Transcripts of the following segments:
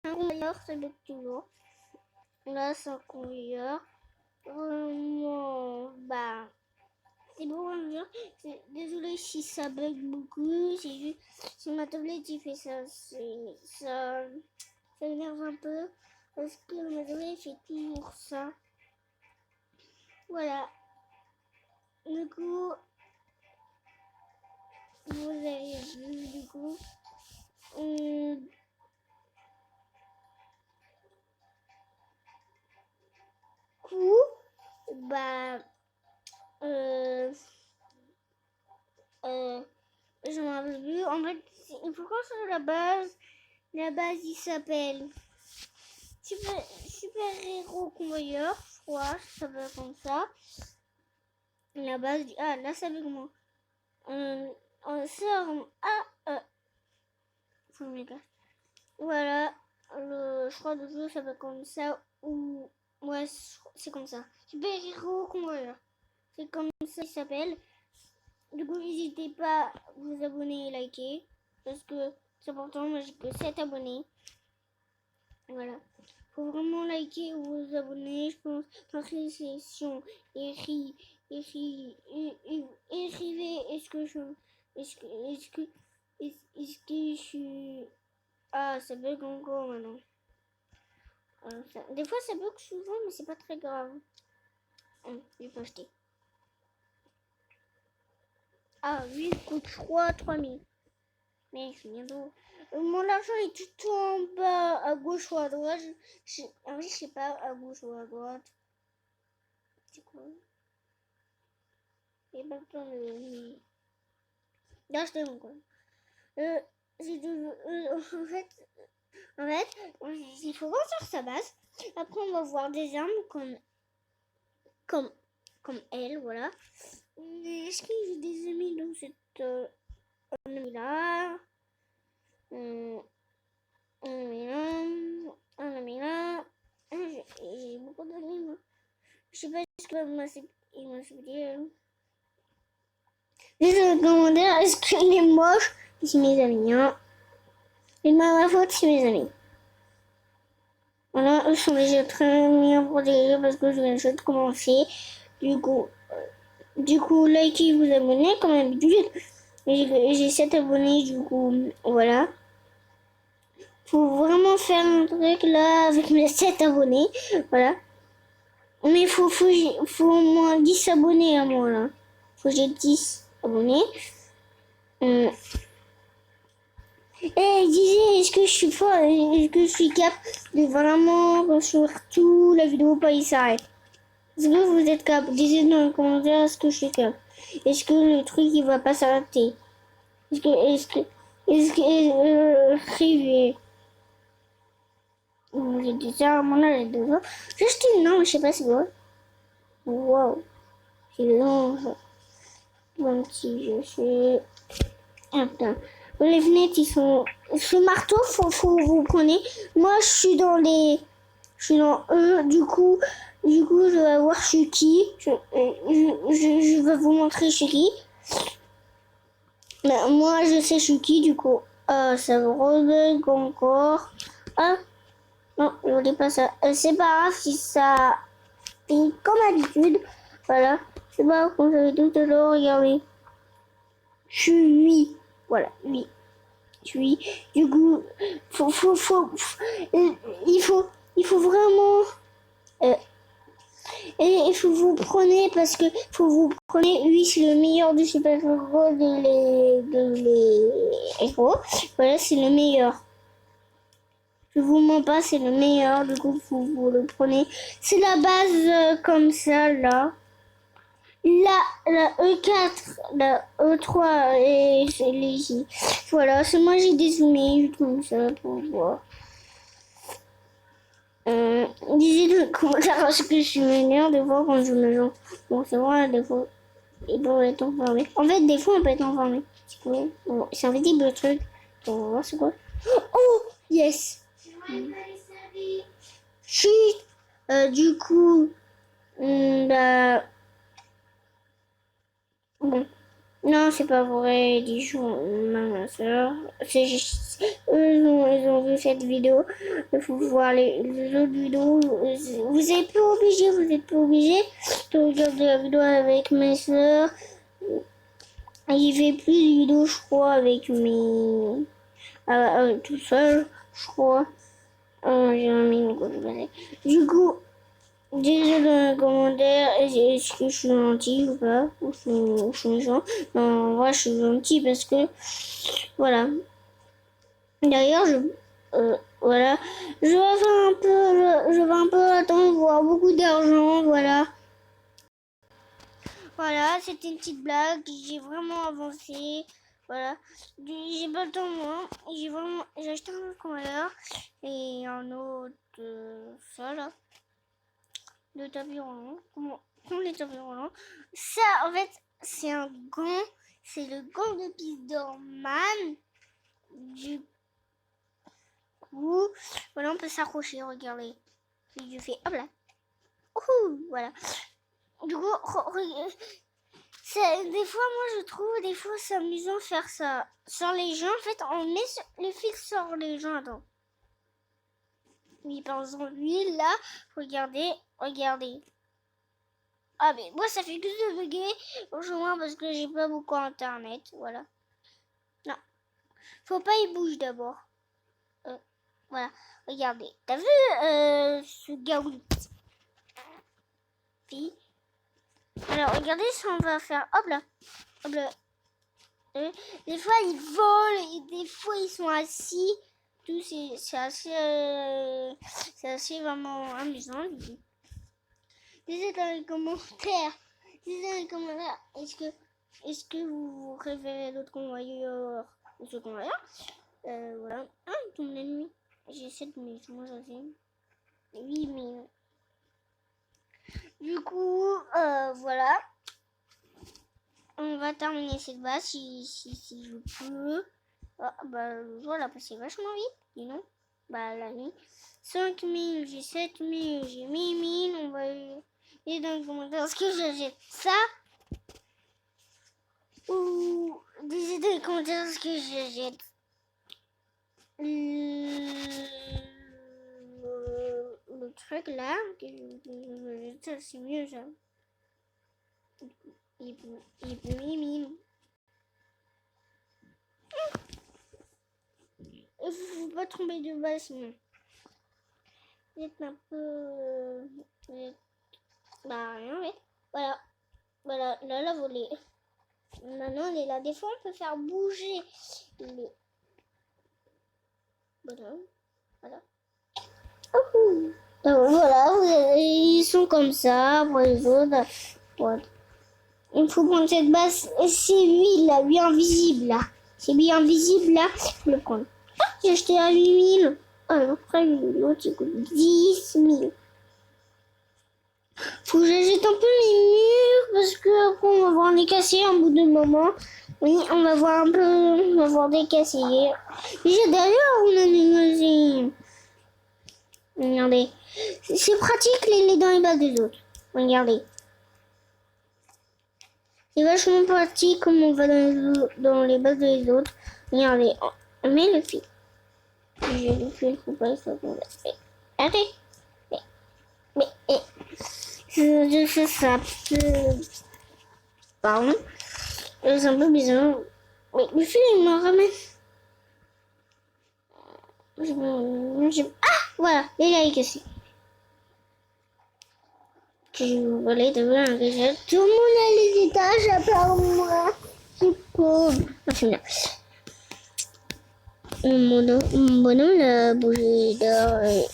Un convoyeur, ça bug toujours. Là, c'est un convoyeur. Vraiment, bah, c'est bon, désolé si ça bug beaucoup. C'est juste, si ma tablette il fait ça, ça m'énerve un peu. Parce que ma tablette fait toujours ça. Voilà. Du coup, vous avez vu, du coup. Bah, je m'en rappelle plus. En fait, il faut qu'on soit la base. La base, il s'appelle Super Héros Convoyeur, je crois, ça s'appelle comme ça. La base, ah, là, c'est avec moi. On sort, faut me mettre là. Voilà, je crois que le jeu s'appelle comme ça, ou, ouais, c'est comme ça. Super Héros Convoyeur. C'est comme ça qu'il s'appelle. Du coup, n'hésitez pas à vous abonner et liker. Parce que c'est important, moi j'ai que 7 abonnés. Voilà. Faut vraiment liker ou vous abonner, je pense. Parler session, écrivez, est-ce que je suis... Ah, ça bug encore maintenant. Des fois ça bug souvent, mais c'est pas très grave. Je vais pas acheter. Ah, 8,3 3000. Mais je suis bientôt. Mon argent est tout en bas, à gauche ou à droite. En vrai, je sais pas, à gauche ou à droite. C'est quoi? Il n'y a pas besoin de. D'acheter mon quoi. En fait, il faut construire sa base. Après, on va voir des armes comme elle, voilà. Est-ce qu'il y a des ennemis dans cette ennemi-là? Un ami là. J'ai beaucoup d'amis, moi. Je sais pas ce qu'il m'a expliqué. Les commentaires, est-ce qu'il est moche? C'est mes amis, hein. Et ma faute, c'est mes amis. Voilà, ils sont déjà très bien protégés parce que je viens juste de commencer. Du coup, likez, vous abonnez comme d'habitude. J'ai 7 abonnés, du coup, voilà. Faut vraiment faire un truc là avec mes 7 abonnés. Voilà. Mais faut au moins 10 abonnés à moi là. Faut que j'ai 10 abonnés. Et disais, est-ce que je suis fort, est-ce que je suis capable de vraiment construire tout la vidéo pas il s'arrête? Est-ce que vous êtes capable? Dites dans les commentaires est-ce que je suis capable. Est-ce que le truc il va pas s'arrêter? Écrivez. J'ai déjà mon âge de voir. Juste une non, je sais pas c'est quoi. Wow. C'est long. Bon, si je suis. Attends. Les fenêtres, ils sont. Ce marteau, faut vous prenez. Moi, je suis dans les. Je suis dans eux. Du coup, je vais voir je suis qui. Je vais vous montrer je suis qui. Mais moi, je sais je suis qui, du coup. Ah, ça me rebug encore. Ah, non, je voulais pas ça. C'est pas grave si ça fait comme d'habitude. Voilà. C'est pas grave, comme j'avais tout à l'heure, regardez. Je suis 8. Voilà, 8. Du coup, il faut vraiment, et il faut vous prenez parce que faut vous prenez, lui c'est le meilleur du super héros de les héros. Voilà, c'est le meilleur. Je vous mens pas, c'est le meilleur. Du coup, vous le prenez. C'est la base comme ça là. La E4, la E3 et c'est les J. Voilà, c'est moi j'ai dézoomé comme ça pour voir. Disez dans les commentaires parce que je suis m'énerve de voir quand je me joue. Bon, c'est vrai, des fois, ils peuvent être enfermés. En fait, des fois, on peut être enfermé. Bon, c'est un petit peu truc. On va voir c'est quoi. Oh, yes! Chut! Du coup, bah, bon. Non, c'est pas vrai, dis ma soeur. C'est juste, ils ont vu cette vidéo. Il faut voir les autres vidéos. Vous êtes pas obligé, de regarder la vidéo avec mes soeurs. J'ai fait plus de vidéos, je crois, avec mes... tout seul, je crois. J'ai mis une grosse blague. Du coup, dites dans les commentaires, est-ce que je suis gentil ou pas, ou je suis méchant. Non, moi je suis gentil parce que, voilà. D'ailleurs, voilà, je vais un peu attendre, voir beaucoup d'argent, voilà. Voilà, c'était une petite blague, j'ai vraiment avancé, voilà. J'ai pas le temps, moi, j'ai acheté un autre contrôleur et un autre, ça là. Le tapis roulant. Comment les tapis roulants? Ça, en fait, c'est un gant. C'est le gant de Spider-Man. Du coup, voilà, on peut s'accrocher. Regardez. Et je fais hop là. Ouh, voilà. Du coup, des fois, moi, je trouve des fois c'est amusant de faire ça sur les gens. En fait, on met les fixes sur les gens. Attends. Oui, par exemple, lui, là, regardez. Ah mais moi ça fait que de bugger, bonjour parce que j'ai pas beaucoup internet, voilà. Non, faut pas y bouge d'abord. Voilà, regardez, t'as vu ce gaouli? Alors regardez si on va faire, hop là. Des fois ils volent et des fois ils sont assis. Tout c'est assez vraiment amusant. Dites dans les commentaires. Est-ce que vous préférez l'autre convoyeur ou ce convoyeur? Voilà. Ah, ton ennemi. J'ai 7 minutes. Moi, j'en ai 8 minutes. Du coup, voilà. On va terminer cette base si je peux. Ah, bah, voilà, c'est vachement vite. Dis non. Bah, la nuit. 5000, j'ai 7000, j'ai 1000. On va. Et dans les commentaires, est-ce que je jette ça? Ou dites dans les commentaires ce que je jette. Le truc là, que je jette, c'est mieux ça. Et puis mimine. Il faut pas tomber de bas sinon. Vous êtes un peu... bah rien, ouais. Voilà, là, la volée. Maintenant, on est là. Des fois, on peut faire bouger les... Voilà. Donc, voilà, ils sont comme ça pour les autres. Voilà. Il faut prendre cette base. C'est lui, là, bien visible, là. C'est bien visible, là. Il faut le prendre. Ah, j'ai acheté à 8000. Après, l'autre, il coûte 10 000. Faut que j'achète un peu mes murs parce que après, on va voir les casser un bout de moment. Oui, on va voir un peu, on va voir des casser. Déjà d'ailleurs, on a des... Regardez. C'est pratique les dans les balles des autres. Regardez. C'est vachement pratique comme on va dans les balles des autres. Regardez. On met le fil. J'ai le fil, faut pas ça. Arrêtez. Mais je fais ça. Pardon. C'est un peu bizarre. Mais le fil, il me ramène. Ah, voilà, il a cassé. Je voulais devenir un réseau. Tout le monde a les étages à part moi. C'est pauvre. Enfin, mon bonhomme l'a bougé dehors.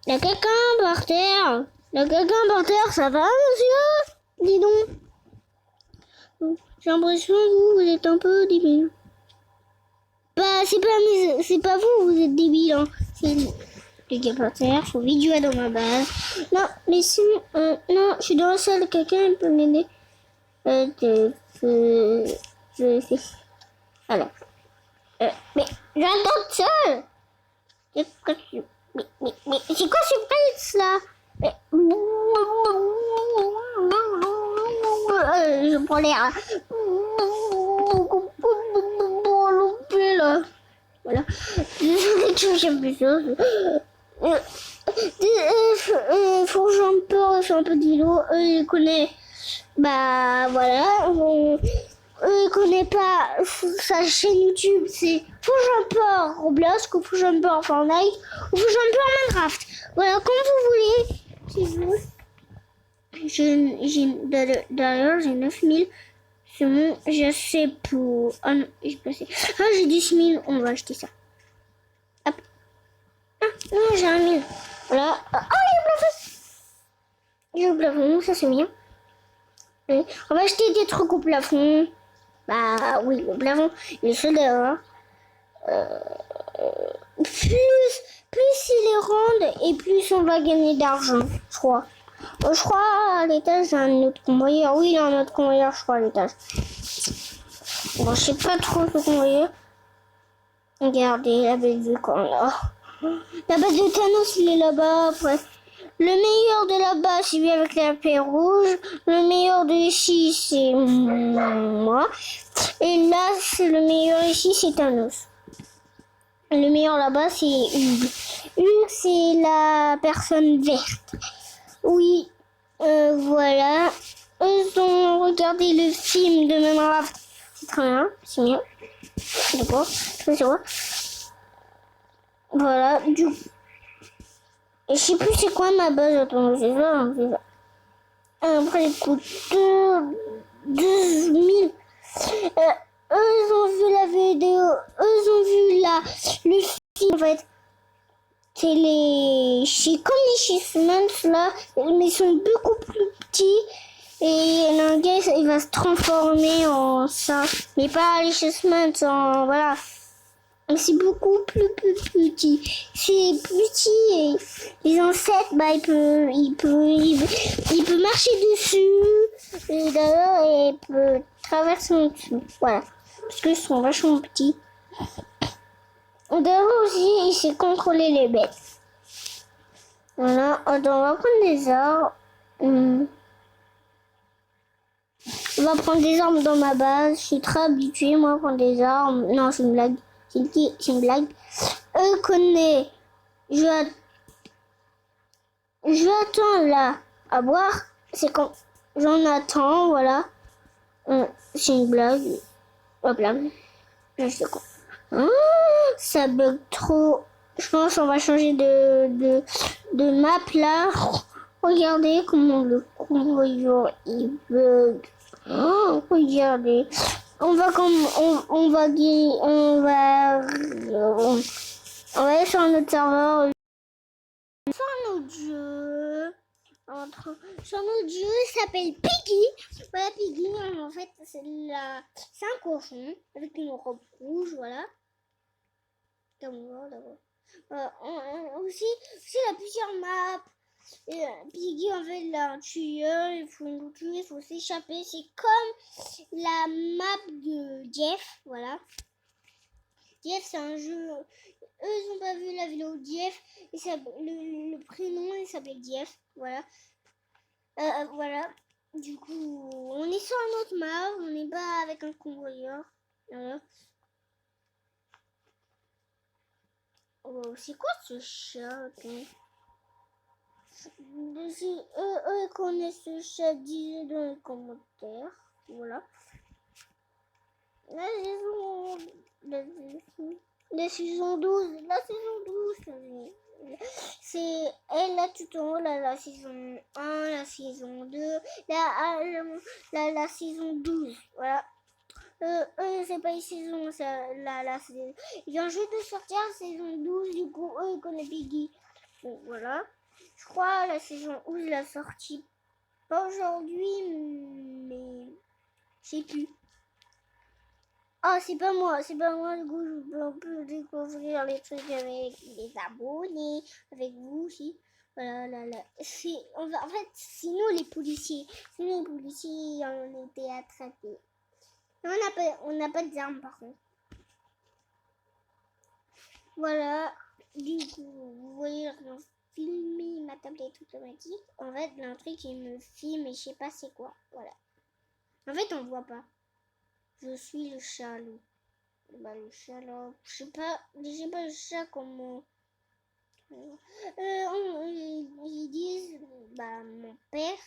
Il y a quelqu'un par terre. Ça va, monsieur? Dis donc. J'ai l'impression que vous êtes un peu débile. Bah, c'est pas vous êtes débile. Hein. C'est le gars par terre. Faut vite jouer dans ma base. Non, mais sinon, non, je suis dans la salle. Quelqu'un peut m'aider. Je fais. Alors. Mais j'entends seul. Mais c'est quoi ce prince là? Je prends l'air. j'aime plus ça. Faut que j'en parle, c'est un peu d'îlot. Eux, ils connaissent. Bah voilà. Ils connaissent pas sa chaîne YouTube. C'est Faut que j'en parle Roblox, ou faut que j'en parle Fortnite, ou faut que j'en parle Minecraft. Voilà, comme vous voulez. Si vous. D'ailleurs, j'ai 9000. C'est bon, j'ai assez pour. Ah non, j'ai passé. Ah, j'ai 10 000. On va acheter ça. Hop. Ah, non, j'ai 1 000. Voilà. Ah, il y a le plafond. Il y a le plafond, ça c'est bien. Oui. On va acheter des trucs au plafond. Bah oui, au plafond. Il est chaud dehors. Plus il est rond et plus on va gagner d'argent, je crois. Je crois à l'étage, il y a un autre convoyeur. Oui, il y a un autre convoyeur, je crois, à l'étage. Bon, je sais pas trop ce convoyeur. Regardez la belle vue qu'on a. La base de Thanos, il est là-bas. Après. Le meilleur de là-bas, c'est lui avec la paix rouge. Le meilleur de ici, c'est moi. Et là, c'est le meilleur ici, c'est Thanos. Le meilleur là-bas, c'est Hugues. Hugues, c'est la personne verte. Oui, voilà. Ils ont regardé le film de Minecraft. C'est très bien, c'est mieux. D'accord, c'est vrai. Voilà, du coup. Et je sais plus c'est quoi ma base. Attends, c'est ça, c'est ça. Après, il coûte 12 000. Eux, ils ont vu la vidéo. Eux, ils ont vu le film, en fait. C'est comme les Chismans, là. Mais ils sont beaucoup plus petits. Et un gars, il va se transformer en ça. Mais pas les Chismans, en... Voilà. C'est beaucoup plus petit. C'est petit et les insectes, bah, il peut marcher dessus. Et d'ailleurs, il peut traverser en dessous. Voilà. Parce qu'ils sont vachement petits. D'ailleurs aussi, il sait contrôler les bêtes. Voilà. Attends, on va prendre des arbres. On va prendre des arbres dans ma base. Je suis très habituée, moi, à prendre des arbres. Non, c'est une blague. C'est une blague. Connaît. Je attends là à boire. C'est quand j'en attends, voilà. C'est une blague. Hop là. Je sais quoi. Ça bug trop. Je pense qu'on va changer de map là. Regardez comment le convoyeur il bug. Regardez. On va aller sur notre serveur. Sur notre jeu. Sur notre jeu, il s'appelle Piggy. Voilà, Piggy, en fait, c'est un cochon avec une robe rouge, voilà. Comme on voit, aussi, il y a plusieurs maps. Piggy, en fait, là, un tueur, il faut nous tuer, il faut s'échapper. C'est comme la map de Jeff, voilà. Jeff, c'est un jeu. Eux, ils n'ont pas vu la vidéo de Jeff. Le prénom, il s'appelait Jeff, voilà. Voilà. Du coup, on est sur un autre map, on n'est pas avec un convoyeur. Voilà. Oh, c'est quoi ce chat? Si eux connaissent ce chat, disez dans les commentaires. Voilà. La saison 12. La saison 12. C'est elle là tout en haut, là, la saison 1, la saison 2, la saison 12. Voilà. C'est pas une saison, ça, il vient juste de sortir la saison 12, du coup, eux, ils connaissent Piggy. Bon, voilà. Je crois la saison 11 l'a sortie. Pas aujourd'hui, mais je sais plus. Ah, c'est pas moi, du coup, on peut découvrir les trucs avec les abonnés, avec vous aussi. Voilà, là. En fait, c'est nous les policiers. C'est nous les policiers, on était attrapés. On n'a pas d'armes par contre. Voilà, du coup, vous voyez, on filmer ma tablette automatique. En fait, il y a un truc qui me filme et je sais pas c'est quoi. Voilà. En fait, on voit pas. Je suis le chat loup. Bah, le chat là, je sais pas le chat comment. Ils disent, bah, mon père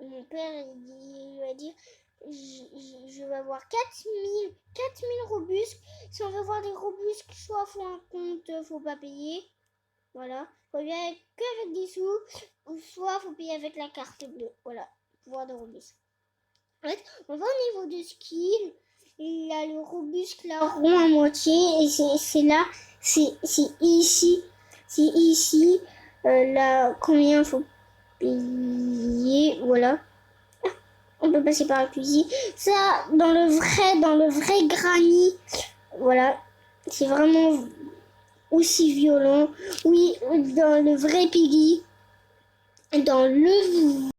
il va dire, je vais avoir 4000 robusques. Si on veut voir des robusques, soit faut un compte, faut pas payer. Voilà, faut bien qu'avec des sous, ou soit faut payer avec la carte bleue. Voilà, pour voir des robusques. En fait, on va au niveau de skill. Il y a le robusque là rond à moitié et c'est là, c'est ici, là combien faut payer, voilà. On peut passer par la cuisine. Ça dans le vrai granit, voilà, c'est vraiment aussi violent. Oui, dans le vrai Piggy, dans le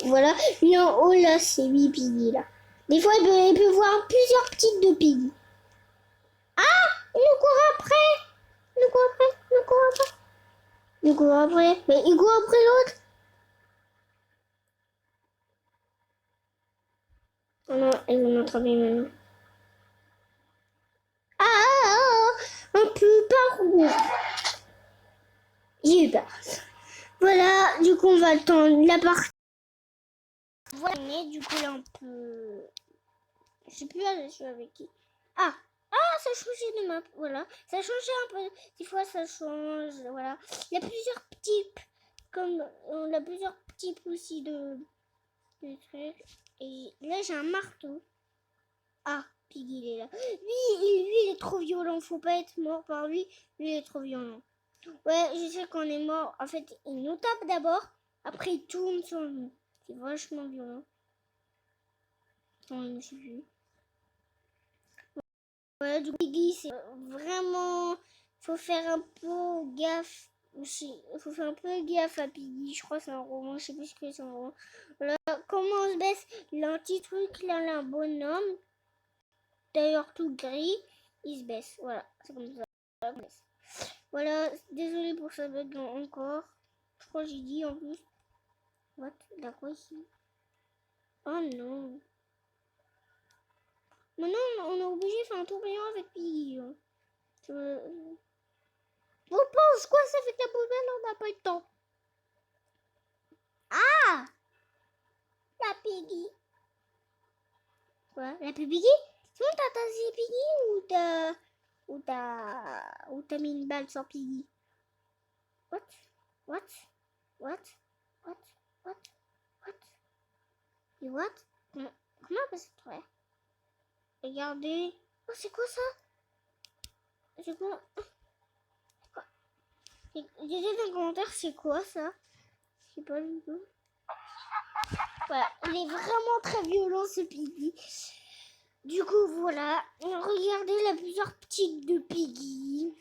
voilà, lui en haut là c'est 8 Piggy là. Des fois il peut voir plusieurs petites de Piggy. Ah, il nous court après, mais il court après l'autre. Oh non, ils vont m'attraper maintenant. Un peu par où? J'ai eu peur. Voilà, du coup on va attendre la partie. Voilà, mais du coup là on peut... Je sais plus je suis avec qui. Ah, ça a changé de map, voilà. Ça a changé un peu, des fois ça change, voilà. Il y a plusieurs types, comme on a plusieurs types aussi de trucs. Et là j'ai un marteau. Ah, Piggy il est là. Lui il est trop violent, faut pas être mort par lui. Lui il est trop violent. Ouais, je sais qu'on est mort. En fait, il nous tape d'abord, après il tourne sur nous. C'est vachement violent. Non, il ne sait plus. Voilà, du coup, Piggy, c'est vraiment... Faut faire un peu gaffe. Faut faire un peu gaffe à Piggy. Je crois que c'est un roman. Je sais plus ce que c'est un roman. Voilà, comment on se baisse? Il a un petit truc, là, un bonhomme. D'ailleurs, tout gris. Il se baisse. Voilà, c'est comme ça. Voilà, désolé pour ça bug encore. Je crois que j'ai dit en plus. What? D'accord ici. Oh non. Maintenant, on est obligé de faire un tourbillon avec Piggy. Hein. On pense quoi ça fait que la poubelle, on n'a pas eu le temps. Ah, la Piggy. Quoi? La Piggy? C'est bon, t'as tassé Piggy ou t'as mis une balle sur Piggy? What? What? What? What? What? What? Et what? Comment on peut se trouver? Regardez. Oh, c'est quoi ça? C'est quoi? Dites dans les commentaires, c'est quoi ça? Je sais pas du tout. Voilà, il est vraiment très violent ce Piggy. Du coup, voilà. Regardez la plusieurs types de Piggy.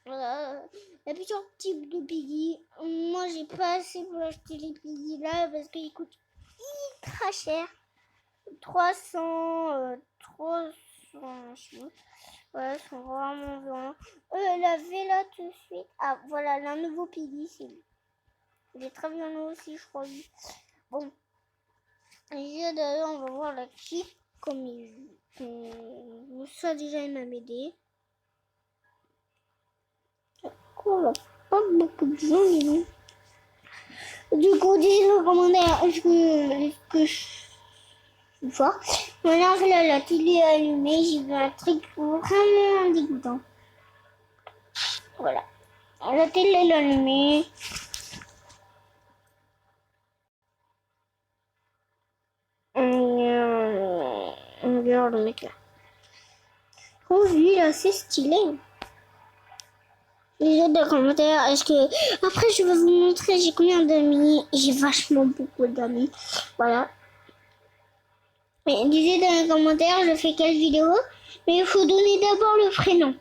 Voilà. La plusieurs types de Piggy. Moi, j'ai pas assez pour acheter les Piggy là parce qu'ils coûtent ultra cher. 300, je sais pas. Voilà, ils sont vraiment violents. La Vela tout de suite. Ah, voilà, le nouveau Piggy, c'est lui. Il est très violent aussi, je crois. Bon. Et d'ailleurs, on va voir la kit comme il soit déjà il m'a aidé. Quoi, pas beaucoup de gens, mais non. Du coup, dites dans les commentaires, est-ce que je suis fort. Maintenant que la télé est allumée, j'ai vu un truc vraiment dégoûtant. Voilà. La télé est allumée. On regarde le mec là. Oh, lui là, c'est stylé. Les autres dans les commentaires, est-ce que... Après, je vais vous montrer j'ai combien d'amis. J'ai vachement beaucoup d'amis. Voilà. Mais dites dans les commentaires, je fais quelle vidéo. Mais il faut donner d'abord le prénom.